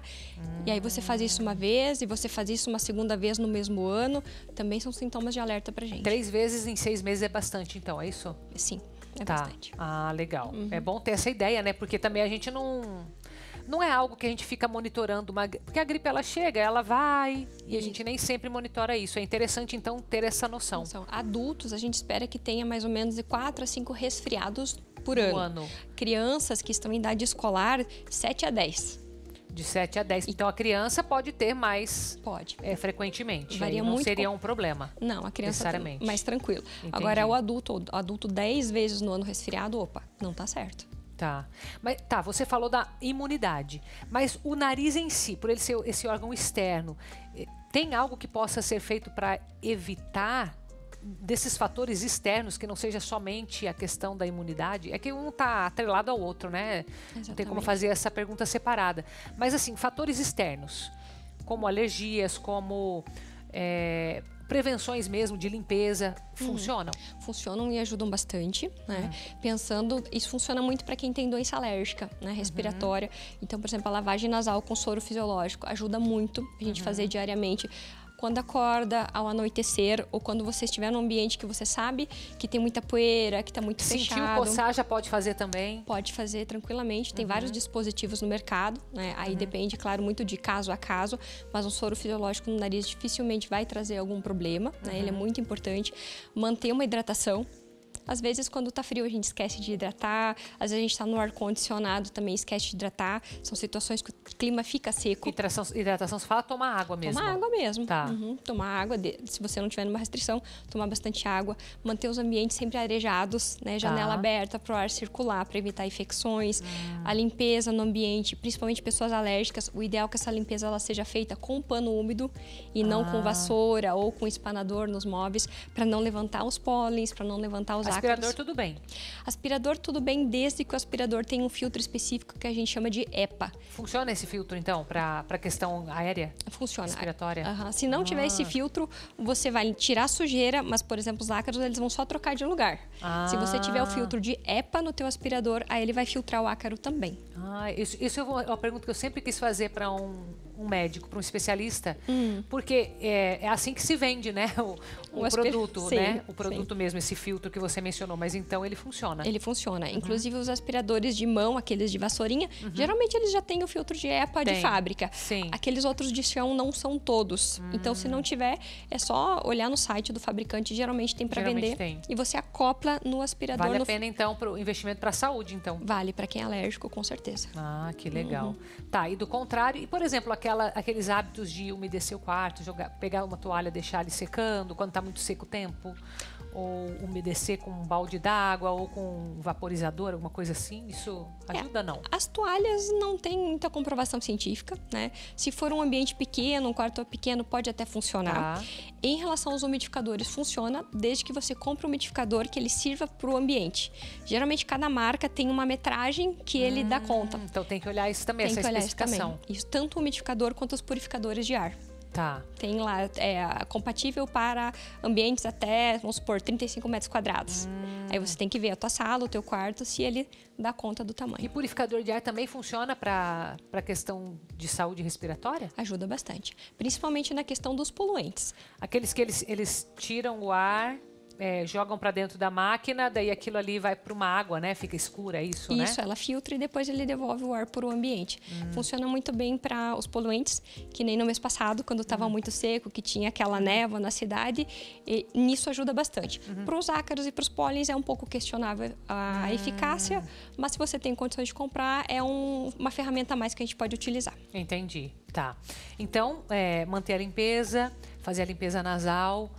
[SPEAKER 6] E aí, você faz isso uma vez e você faz isso uma segunda vez no mesmo ano. Também são sintomas de alerta pra gente.
[SPEAKER 1] 3 vezes em 6 meses é bastante, então, é isso?
[SPEAKER 6] Sim, é bastante.
[SPEAKER 1] Ah, legal. É bom ter essa ideia, né? Porque também a gente não é algo que a gente fica monitorando, porque a gripe ela chega, ela vai, e a gente nem sempre monitora isso. É interessante, então, ter essa noção.
[SPEAKER 6] Adultos, a gente espera que tenha mais ou menos de 4 a 5 resfriados por ano. Crianças que estão em idade escolar, 7 a 10.
[SPEAKER 1] De 7 a 10. Então, a criança pode ter mais frequentemente.
[SPEAKER 6] Varia
[SPEAKER 1] não
[SPEAKER 6] muito
[SPEAKER 1] seria um problema.
[SPEAKER 6] Não, a criança
[SPEAKER 1] necessariamente.
[SPEAKER 6] Mais tranquilo.
[SPEAKER 1] Entendi.
[SPEAKER 6] Agora, o adulto 10 vezes no ano resfriado, opa, não tá certo.
[SPEAKER 1] Tá. Mas, você falou da imunidade. Mas o nariz em si, por ele ser esse órgão externo, tem algo que possa ser feito para evitar desses fatores externos, que não seja somente a questão da imunidade? É que um está atrelado ao outro, né?
[SPEAKER 6] Exatamente.
[SPEAKER 1] Não tem como fazer essa pergunta separada. Mas, assim, fatores externos, como alergias, como prevenções mesmo de limpeza, funcionam?
[SPEAKER 6] Funcionam e ajudam bastante, né? Pensando, isso funciona muito para quem tem doença alérgica, né? Respiratória. Então, por exemplo, a lavagem nasal com soro fisiológico ajuda muito a gente fazer diariamente. Quando acorda, ao anoitecer, ou quando você estiver num ambiente que você sabe que tem muita poeira, que está muito fechado.
[SPEAKER 1] Sentiu coçar, já pode fazer também?
[SPEAKER 6] Pode fazer tranquilamente. Tem vários dispositivos no mercado, né? Aí depende, claro, muito de caso a caso, mas um soro fisiológico no nariz dificilmente vai trazer algum problema, né? Ele é muito importante. Manter uma hidratação. Às vezes, quando tá frio, a gente esquece de hidratar. Às vezes, a gente tá no ar-condicionado, também esquece de hidratar. São situações que o clima fica seco.
[SPEAKER 1] Hidratação, você fala tomar água mesmo?
[SPEAKER 6] Tomar água mesmo.
[SPEAKER 1] Tá.
[SPEAKER 6] Tomar água, se você não tiver numa restrição, tomar bastante água. Manter os ambientes sempre arejados, né? Janela aberta para o ar circular, para evitar infecções. A limpeza no ambiente, principalmente pessoas alérgicas. O ideal é que essa limpeza ela seja feita com pano úmido e não com vassoura ou com espanador nos móveis, para não levantar os pólens, para não levantar os ácaros.
[SPEAKER 1] Aspirador, tudo bem?
[SPEAKER 6] Aspirador, tudo bem, desde que o aspirador tenha um filtro específico que a gente chama de EPA.
[SPEAKER 1] Funciona esse filtro, então, para a questão aérea?
[SPEAKER 6] Funciona.
[SPEAKER 1] Respiratória?
[SPEAKER 6] Se não tiver esse filtro, você vai tirar a sujeira, mas, por exemplo, os ácaros, eles vão só trocar de lugar. Se você tiver o filtro de EPA no teu aspirador, aí ele vai filtrar o ácaro também.
[SPEAKER 1] Isso é uma pergunta que eu sempre quis fazer para um um médico, para um especialista, porque é assim que se vende, né? O produto,
[SPEAKER 6] sim,
[SPEAKER 1] né? O produto
[SPEAKER 6] sim.
[SPEAKER 1] mesmo, esse filtro que você mencionou. Mas então ele funciona.
[SPEAKER 6] Ele funciona. Inclusive os aspiradores de mão, aqueles de vassourinha, geralmente eles já têm o filtro de EPA de fábrica.
[SPEAKER 1] Sim.
[SPEAKER 6] Aqueles outros de chão não são todos. Então, se não tiver, é só olhar no site do fabricante, geralmente tem para vender.
[SPEAKER 1] Tem.
[SPEAKER 6] E você acopla no aspirador.
[SPEAKER 1] Vale a pena, então, para o investimento para a saúde, então.
[SPEAKER 6] Vale, para quem é alérgico, com certeza.
[SPEAKER 1] Ah, que legal. Tá, e do contrário, e por exemplo, aqueles hábitos de umedecer o quarto, pegar uma toalha, deixar ele secando, quando tá muito seco o tempo, ou umedecer com um balde d'água, ou com um vaporizador, alguma coisa assim, isso ajuda, não?
[SPEAKER 6] As toalhas não tem muita comprovação científica, né? Se for um ambiente pequeno, um quarto pequeno, pode até funcionar. Em relação aos umidificadores, funciona desde que você compre um umidificador que ele sirva para o ambiente. Geralmente, cada marca tem uma metragem que ele dá conta.
[SPEAKER 1] Então tem que olhar isso também, essa especificação.
[SPEAKER 6] Isso, tanto o umidificador quanto os purificadores de ar.
[SPEAKER 1] Tá.
[SPEAKER 6] Tem lá, compatível para ambientes até, vamos supor, 35 metros quadrados. Aí você tem que ver a tua sala, o teu quarto, se ele dá conta do tamanho.
[SPEAKER 1] E purificador de ar também funciona para questão de saúde respiratória?
[SPEAKER 6] Ajuda bastante. Principalmente na questão dos poluentes.
[SPEAKER 1] Aqueles que eles tiram o ar, jogam para dentro da máquina, daí aquilo ali vai para uma água, né? Fica escura, isso, né?
[SPEAKER 6] Isso, ela filtra e depois ele devolve o ar para o ambiente. Funciona muito bem para os poluentes, que nem no mês passado, quando estava muito seco, que tinha aquela névoa na cidade, e nisso ajuda bastante. Para os ácaros e para os pólens é um pouco questionável a eficácia, mas se você tem condições de comprar, é uma ferramenta a mais que a gente pode utilizar.
[SPEAKER 1] Entendi, tá. Então, manter a limpeza, fazer a limpeza nasal,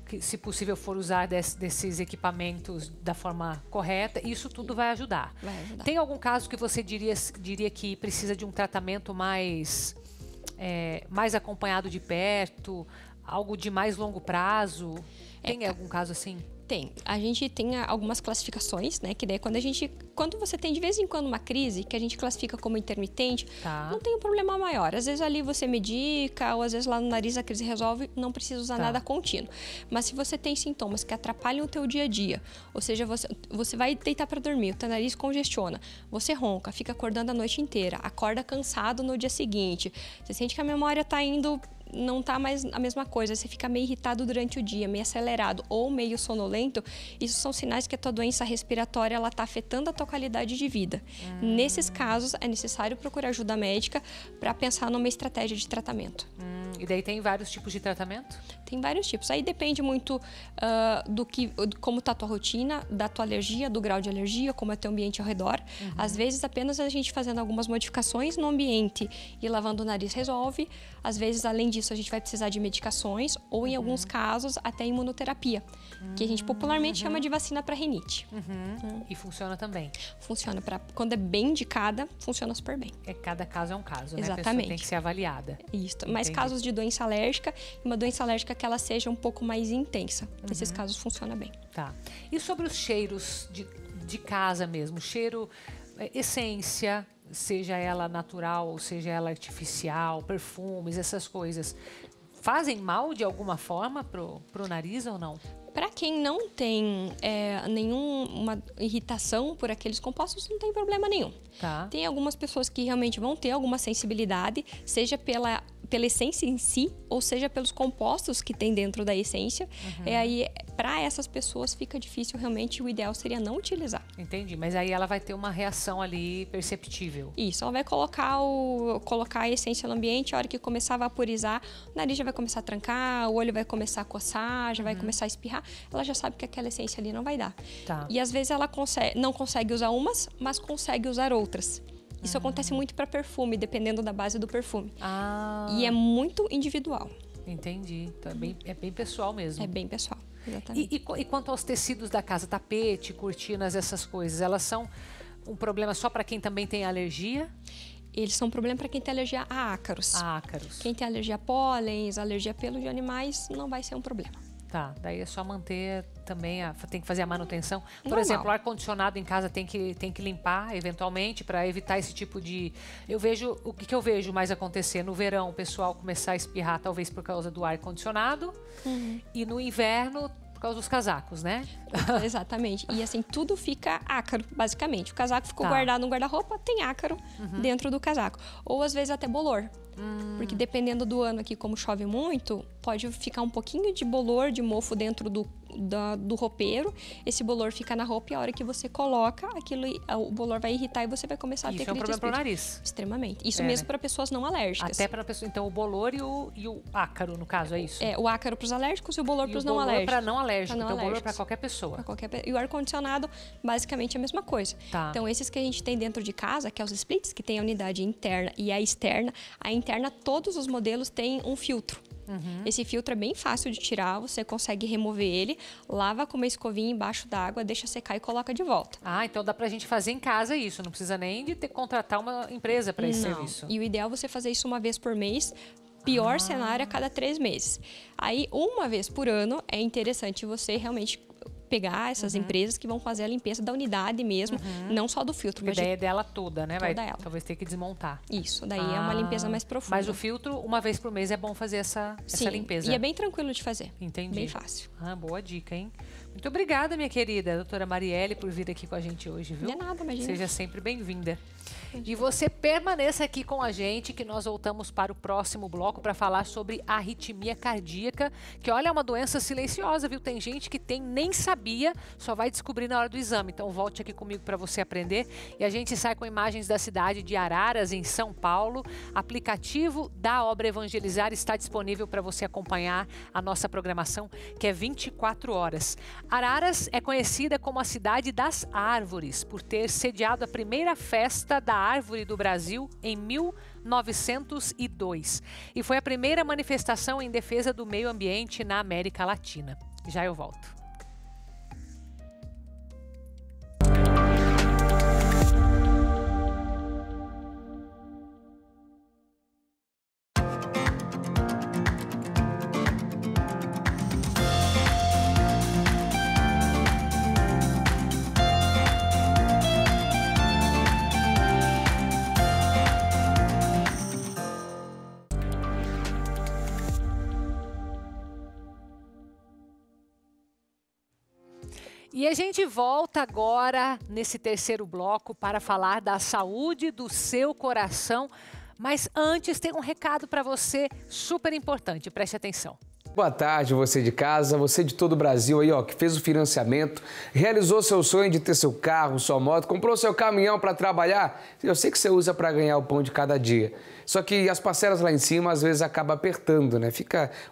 [SPEAKER 1] que, se possível for usar desses equipamentos da forma correta, isso tudo vai ajudar.
[SPEAKER 6] Vai ajudar.
[SPEAKER 1] Tem algum caso que você diria que precisa de um tratamento mais acompanhado de perto, algo de mais longo prazo? Tem algum caso assim?
[SPEAKER 6] Tem. A gente tem algumas classificações, né? Que daí quando você tem de vez em quando uma crise, que a gente classifica como intermitente, não tem um problema maior. Às vezes ali você medica, ou às vezes lá no nariz a crise resolve, não precisa usar nada contínuo. Mas se você tem sintomas que atrapalham o teu dia a dia, ou seja, você vai deitar para dormir, o teu nariz congestiona, você ronca, fica acordando a noite inteira, acorda cansado no dia seguinte, você sente que a memória está indo, não tá mais a mesma coisa, você fica meio irritado durante o dia, meio acelerado ou meio sonolento, isso são sinais que a tua doença respiratória ela tá afetando a tua qualidade de vida. Nesses casos, é necessário procurar ajuda médica para pensar numa estratégia de tratamento.
[SPEAKER 1] E daí tem vários tipos de tratamento?
[SPEAKER 6] Tem vários tipos. Aí depende muito como tá a tua rotina, da tua alergia, do grau de alergia, como é teu ambiente ao redor. Às vezes, apenas a gente fazendo algumas modificações no ambiente e lavando o nariz resolve. Às vezes, além disso, a gente vai precisar de medicações ou, em alguns casos, até imunoterapia, que a gente popularmente chama de vacina para rinite.
[SPEAKER 1] E funciona também?
[SPEAKER 6] Funciona quando é bem indicada, funciona super bem.
[SPEAKER 1] Cada caso é um caso, né?
[SPEAKER 6] Exatamente.
[SPEAKER 1] A pessoa tem que ser avaliada.
[SPEAKER 6] Isso. Mas casos de doença alérgica, uma doença alérgica que ela seja um pouco mais intensa. Nesses casos funciona bem.
[SPEAKER 1] Tá. E sobre os cheiros de casa mesmo? Cheiro, essência, seja ela natural ou seja ela artificial, perfumes, essas coisas, fazem mal de alguma forma pro nariz ou não?
[SPEAKER 6] Para quem não tem nenhuma irritação por aqueles compostos, não tem problema nenhum.
[SPEAKER 1] Tá.
[SPEAKER 6] Tem algumas pessoas que realmente vão ter alguma sensibilidade, seja pela essência em si, ou seja pelos compostos que tem dentro da essência. Aí, para essas pessoas, fica difícil realmente, o ideal seria não utilizar.
[SPEAKER 1] Entendi, mas aí ela vai ter uma reação ali perceptível.
[SPEAKER 6] Isso, ela vai colocar a essência no ambiente, a hora que começar a vaporizar, o nariz já vai começar a trancar, o olho vai começar a coçar, já vai começar a espirrar, ela já sabe que aquela essência ali não vai dar.
[SPEAKER 1] Tá.
[SPEAKER 6] E às vezes ela não consegue usar umas, mas consegue usar outras. Isso acontece muito para perfume, dependendo da base do perfume. E é muito individual.
[SPEAKER 1] Entendi. Então é bem pessoal mesmo.
[SPEAKER 6] É bem pessoal, exatamente.
[SPEAKER 1] E quanto aos tecidos da casa, tapete, cortinas, essas coisas, elas são um problema só para quem também tem alergia?
[SPEAKER 6] Eles são um problema para quem tem alergia a ácaros.
[SPEAKER 1] Ácaros.
[SPEAKER 6] Quem tem alergia a pólens, alergia a pelo de animais, não vai ser um problema.
[SPEAKER 1] Tá, daí é só manter também, tem que fazer a manutenção. Por
[SPEAKER 6] Normal.
[SPEAKER 1] exemplo, o ar-condicionado em casa tem que limpar, eventualmente, para evitar esse tipo de... O que eu vejo mais acontecer no verão, o pessoal começar a espirrar, talvez por causa do ar-condicionado, e no inverno, por causa dos casacos, né?
[SPEAKER 6] Exatamente. E assim, tudo fica ácaro, basicamente. O casaco ficou guardado no guarda-roupa, tem ácaro dentro do casaco. Ou às vezes até bolor. Porque dependendo do ano aqui, como chove muito, pode ficar um pouquinho de bolor, de mofo dentro do roupeiro. Esse bolor fica na roupa e a hora que você coloca, o bolor vai irritar e você vai começar a ter
[SPEAKER 1] Isso é um problema para o nariz.
[SPEAKER 6] Extremamente. Isso mesmo para pessoas não alérgicas.
[SPEAKER 1] Até para pessoas. Então, o bolor e o ácaro, no caso, é isso?
[SPEAKER 6] É, o ácaro para os alérgicos e o bolor para os não alérgicos.
[SPEAKER 1] Para não alérgicos. Então, o bolor para qualquer pessoa.
[SPEAKER 6] E o ar-condicionado, basicamente, é a mesma coisa.
[SPEAKER 1] Tá.
[SPEAKER 6] Então, esses que a gente tem dentro de casa, que é os splits, que tem a unidade interna e a externa. A interna, todos os modelos têm um filtro. Esse filtro é bem fácil de tirar, você consegue remover ele, lava com uma escovinha embaixo d'água, deixa secar e coloca de volta.
[SPEAKER 1] Então dá pra gente fazer em casa isso, não precisa nem de contratar uma empresa para esse serviço.
[SPEAKER 6] E o ideal é você fazer isso uma vez por mês, pior cenário a cada 3 meses. Aí, uma vez por ano, é interessante você realmente pegar essas empresas que vão fazer a limpeza da unidade mesmo, não só do filtro.
[SPEAKER 1] A ideia dela toda, né?
[SPEAKER 6] Toda ela.
[SPEAKER 1] Talvez ter que desmontar.
[SPEAKER 6] Isso, daí é uma limpeza mais profunda.
[SPEAKER 1] Mas o filtro, uma vez por mês, é bom fazer essa limpeza.
[SPEAKER 6] E é bem tranquilo de fazer.
[SPEAKER 1] Entendi.
[SPEAKER 6] Bem fácil.
[SPEAKER 1] Boa dica, hein? Muito obrigada, minha querida doutora Marielle, por vir aqui com a gente hoje, viu?
[SPEAKER 6] De nada, imagina.
[SPEAKER 1] Seja sempre bem-vinda. E você permaneça aqui com a gente, que nós voltamos para o próximo bloco para falar sobre arritmia cardíaca, que olha, é uma doença silenciosa, viu? Tem gente que nem sabia, só vai descobrir na hora do exame. Então volte aqui comigo para você aprender. E a gente sai com imagens da cidade de Araras, em São Paulo. Aplicativo da Obra Evangelizar está disponível para você acompanhar a nossa programação, que é 24 horas. Araras é conhecida como a cidade das árvores, por ter sediado a primeira festa da árvore do Brasil em 1902. E foi a primeira manifestação em defesa do meio ambiente na América Latina. Já eu volto. E a gente volta agora, nesse terceiro bloco, para falar da saúde do seu coração. Mas antes, tem um recado para você super importante, preste atenção.
[SPEAKER 7] Boa tarde, você de casa, você de todo o Brasil aí, ó, que fez o financiamento, realizou seu sonho de ter seu carro, sua moto, comprou seu caminhão para trabalhar. Eu sei que você usa para ganhar o pão de cada dia. Só que as parcelas lá em cima às vezes acaba apertando, né?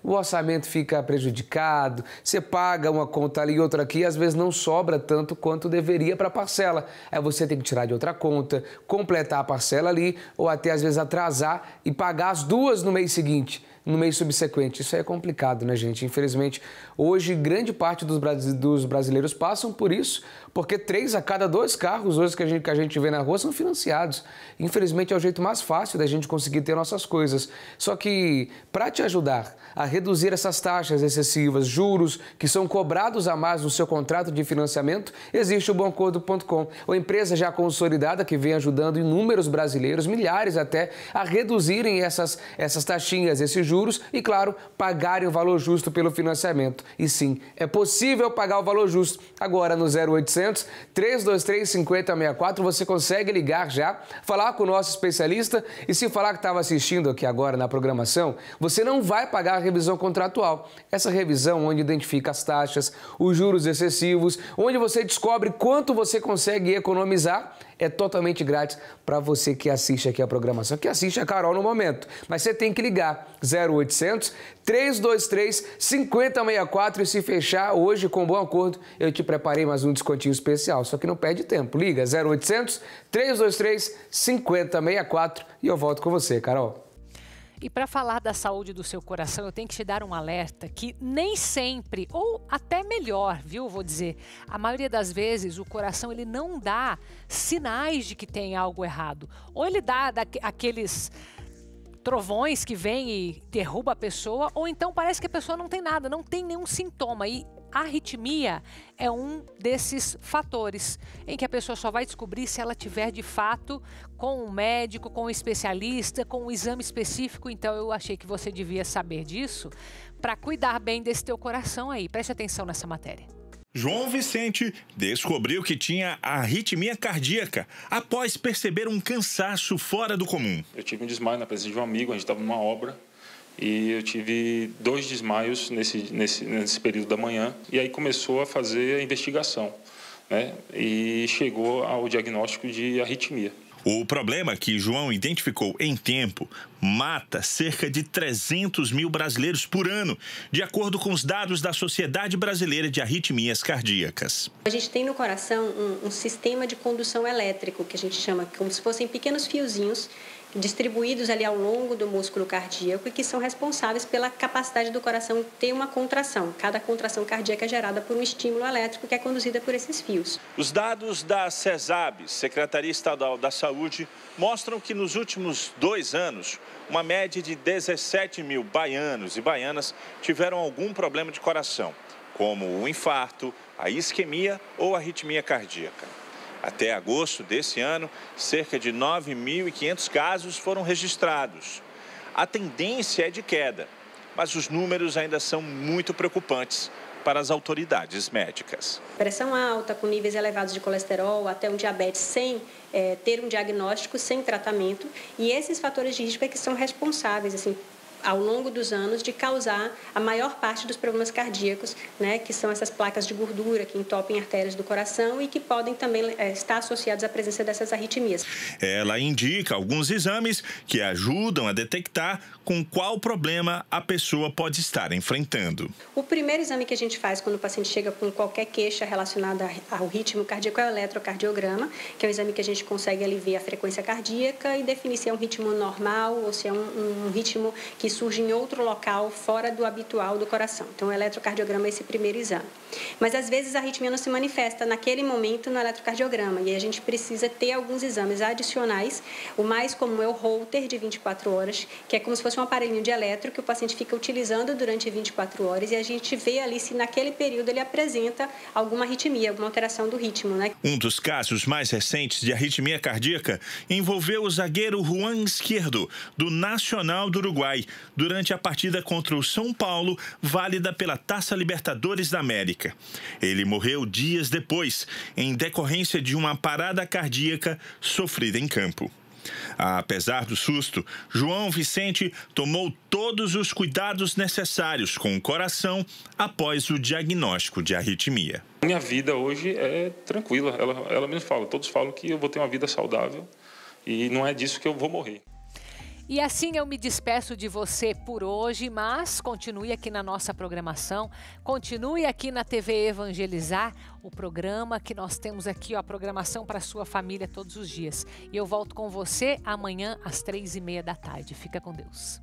[SPEAKER 7] O orçamento fica prejudicado, você paga uma conta ali e outra aqui, e às vezes não sobra tanto quanto deveria para a parcela. Aí você tem que tirar de outra conta, completar a parcela ali, ou até às vezes atrasar e pagar as duas no mês seguinte, no mês subsequente. Isso aí é complicado, né, gente? Infelizmente, hoje grande parte dos brasileiros passam por isso, porque 3 a cada 2 carros hoje que a gente vê na rua são financiados. Infelizmente, é o jeito mais fácil da gente conseguir ter nossas coisas. Só que, para te ajudar a reduzir essas taxas excessivas, juros que são cobrados a mais no seu contrato de financiamento, existe o Bomacordo.com, uma empresa já consolidada que vem ajudando inúmeros brasileiros, milhares até, a reduzirem essas taxinhas, esses juros e, claro, pagarem o valor justo pelo financiamento. E sim, é possível pagar o valor justo. Agora, no 0800 323 5064, você consegue ligar já, falar com o nosso especialista e se falar que estava assistindo aqui agora na programação, você não vai pagar a revisão contratual. Essa revisão onde identifica as taxas, os juros excessivos, onde você descobre quanto você consegue economizar, é totalmente grátis para você que assiste aqui a programação, que assiste a Carol no momento. Mas você tem que ligar 0800 323 5064 e se fechar hoje com bom acordo, eu te preparei mais um descontinho especial. Só que não perde tempo. Liga 0800 323 5064 e eu volto com você, Carol.
[SPEAKER 1] E para falar da saúde do seu coração, eu tenho que te dar um alerta que nem sempre, ou até melhor, viu, vou dizer, a maioria das vezes o coração ele não dá sinais de que tem algo errado. Ou ele dá aqueles trovões que vêm e derruba a pessoa, ou então parece que a pessoa não tem nada, não tem nenhum sintoma. E a arritmia é um desses fatores em que a pessoa só vai descobrir se ela tiver de fato com um médico, com um especialista, com um exame específico. Então eu achei que você devia saber disso, para cuidar bem desse teu coração aí. Preste atenção nessa matéria.
[SPEAKER 8] João Vicente descobriu que tinha arritmia cardíaca após perceber um cansaço fora do comum.
[SPEAKER 9] Eu tive um desmaio na presença de um amigo, a gente estava numa obra e eu tive 2 desmaios nesse período da manhã. E aí começou a fazer a investigação, né? E chegou ao diagnóstico de arritmia.
[SPEAKER 8] O problema que João identificou em tempo mata cerca de 300 mil brasileiros por ano, de acordo com os dados da Sociedade Brasileira de Arritmias Cardíacas.
[SPEAKER 10] A gente tem no coração um sistema de condução elétrico, que a gente chama como se fossem pequenos fiozinhos distribuídos ali ao longo do músculo cardíaco e que são responsáveis pela capacidade do coração ter uma contração. Cada contração cardíaca é gerada por um estímulo elétrico que é conduzida por esses fios.
[SPEAKER 11] Os dados da CESAB, Secretaria Estadual da Saúde, mostram que nos últimos 2 anos, uma média de 17 mil baianos e baianas tiveram algum problema de coração, como o infarto, a isquemia ou a arritmia cardíaca. Até agosto desse ano, cerca de 9.500 casos foram registrados. A tendência é de queda, mas os números ainda são muito preocupantes para as autoridades médicas.
[SPEAKER 10] Pressão alta, com níveis elevados de colesterol, até um diabetes sem ter um diagnóstico, sem tratamento. E esses fatores de risco é que são responsáveis, assim, ao longo dos anos, de causar a maior parte dos problemas cardíacos, né, que são essas placas de gordura que entopem artérias do coração e que podem também estar associados à presença dessas arritmias.
[SPEAKER 8] Ela indica alguns exames que ajudam a detectar com qual problema a pessoa pode estar enfrentando.
[SPEAKER 10] O primeiro exame que a gente faz quando o paciente chega com qualquer queixa relacionada ao ritmo cardíaco é o eletrocardiograma, que é o exame que a gente consegue ali ver a frequência cardíaca e definir se é um ritmo normal ou se é um ritmo que surge em outro local fora do habitual do coração. Então, o eletrocardiograma é esse primeiro exame. Mas, às vezes, a arritmia não se manifesta naquele momento no eletrocardiograma e a gente precisa ter alguns exames adicionais. O mais comum é o Holter de 24 horas, que é como se fosse um aparelhinho de eletro que o paciente fica utilizando durante 24 horas e a gente vê ali se naquele período ele apresenta alguma arritmia, alguma alteração do ritmo, né?
[SPEAKER 8] Um dos casos mais recentes de arritmia cardíaca envolveu o zagueiro Juan Izquierdo, do Nacional do Uruguai, durante a partida contra o São Paulo, válida pela Taça Libertadores da América. Ele morreu dias depois, em decorrência de uma parada cardíaca sofrida em campo. Apesar do susto, João Vicente tomou todos os cuidados necessários com o coração após o diagnóstico de arritmia.
[SPEAKER 9] Minha vida hoje é tranquila. Ela mesmo fala, todos falam que eu vou ter uma vida saudável e não é disso que eu vou morrer.
[SPEAKER 1] E assim eu me despeço de você por hoje, mas continue aqui na nossa programação, continue aqui na TV Evangelizar, o programa que nós temos aqui, ó, a programação para a sua família todos os dias. E eu volto com você amanhã às 3h30 da tarde. Fica com Deus.